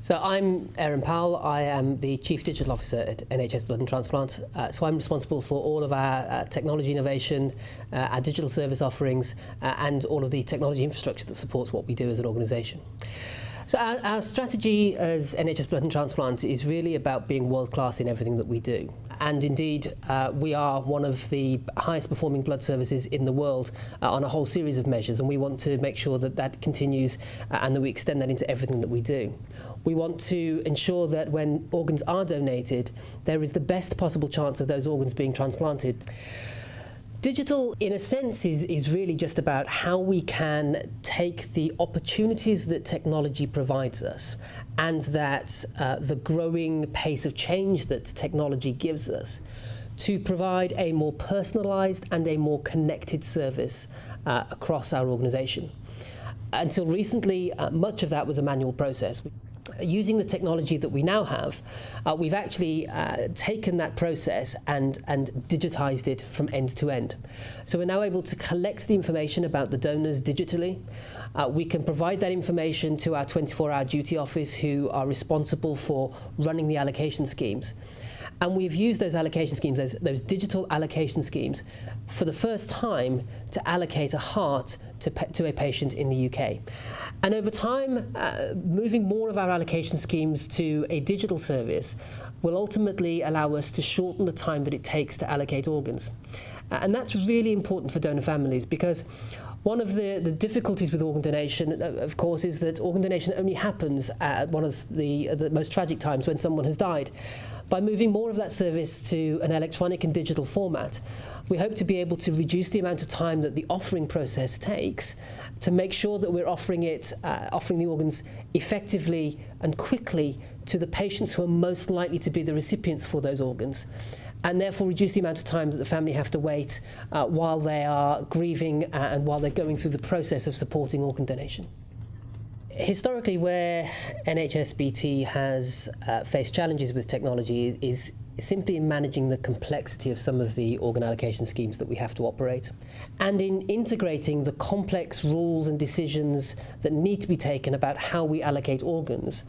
So I'm Aaron Powell. I am the Chief Digital Officer at NHS Blood and Transplant. So I'm responsible for all of our technology innovation, our digital service offerings, and all of the technology infrastructure that supports what we do as an organisation. So our strategy as NHS Blood and Transplant is really about being world-class in everything that we do. And indeed, we are one of the highest performing blood services in the world on a whole series of measures, and we want to make sure that that continues and that we extend that into everything that we do. We want to ensure that when organs are donated, there is the best possible chance of those organs being transplanted. Digital, in a sense, is really just about how we can take the opportunities that technology provides us and that the growing pace of change that technology gives us to provide a more personalised and a more connected service across our organisation. Until recently, much of that was a manual process. Using the technology that we now have, we've actually taken that process and digitized it from end to end. So we're now able to collect the information about the donors digitally. We can provide that information to our 24-hour duty office who are responsible for running the allocation schemes. And we've used those allocation schemes, those digital allocation schemes, for the first time to allocate a heart to a patient in the UK. And over time, moving more of our allocation schemes to a digital service will ultimately allow us to shorten the time that it takes to allocate organs. And that's really important for donor families, because one of the difficulties with organ donation, of course, is that organ donation only happens at one of the most tragic times when someone has died. By moving more of that service to an electronic and digital format, we hope to be able to reduce the amount of time that the offering process takes to make sure that we're offering the organs effectively and quickly to the patients who are most likely to be the recipients for those organs, and therefore reduce the amount of time that the family have to wait while they are grieving and while they're going through the process of supporting organ donation. Historically, where NHSBT has faced challenges with technology is simply in managing the complexity of some of the organ allocation schemes that we have to operate, and in integrating the complex rules and decisions that need to be taken about how we allocate organs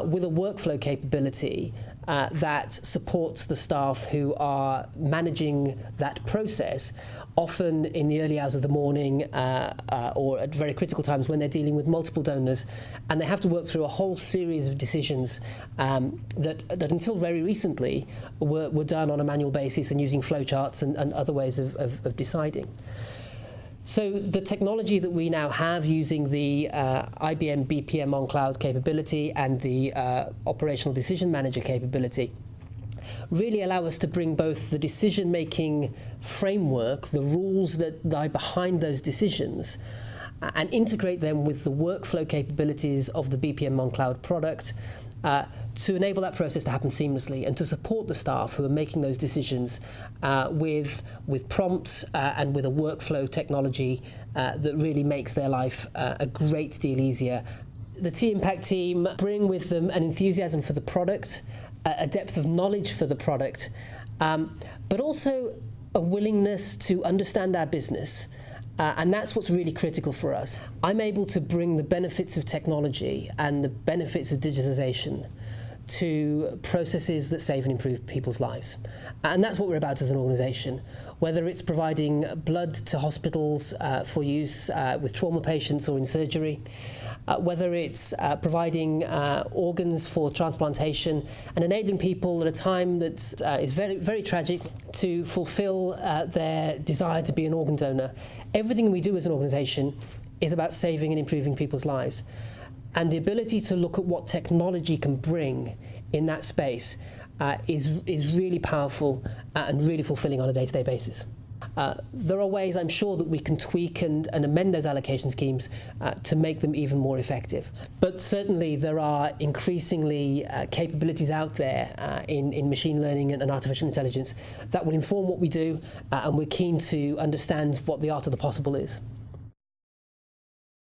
with a workflow capability that supports the staff who are managing that process, often in the early hours of the morning or at very critical times when they're dealing with multiple donors, and they have to work through a whole series of decisions that until very recently were done on a manual basis and using flowcharts and other ways of deciding. So the technology that we now have using the IBM BPM on cloud capability and the operational decision manager capability really allow us to bring both the decision-making framework, the rules that lie behind those decisions, and integrate them with the workflow capabilities of the BPM on cloud product to enable that process to happen seamlessly and to support the staff who are making those decisions with prompts and with a workflow technology that really makes their life a great deal easier. The T-Impact team bring with them an enthusiasm for the product, a depth of knowledge for the product, but also a willingness to understand our business. And that's what's really critical for us. I'm able to bring the benefits of technology and the benefits of digitization to processes that save and improve people's lives. And that's what we're about as an organisation. Whether it's providing blood to hospitals for use with trauma patients or in surgery, whether it's providing organs for transplantation and enabling people at a time that is very, very tragic to fulfil their desire to be an organ donor. Everything we do as an organisation is about saving and improving people's lives. And the ability to look at what technology can bring in that space is really powerful and really fulfilling on a day-to-day basis. There are ways, I'm sure, that we can tweak and amend those allocation schemes to make them even more effective. But certainly there are increasingly capabilities out there in machine learning and artificial intelligence that will inform what we do, and we're keen to understand what the art of the possible is.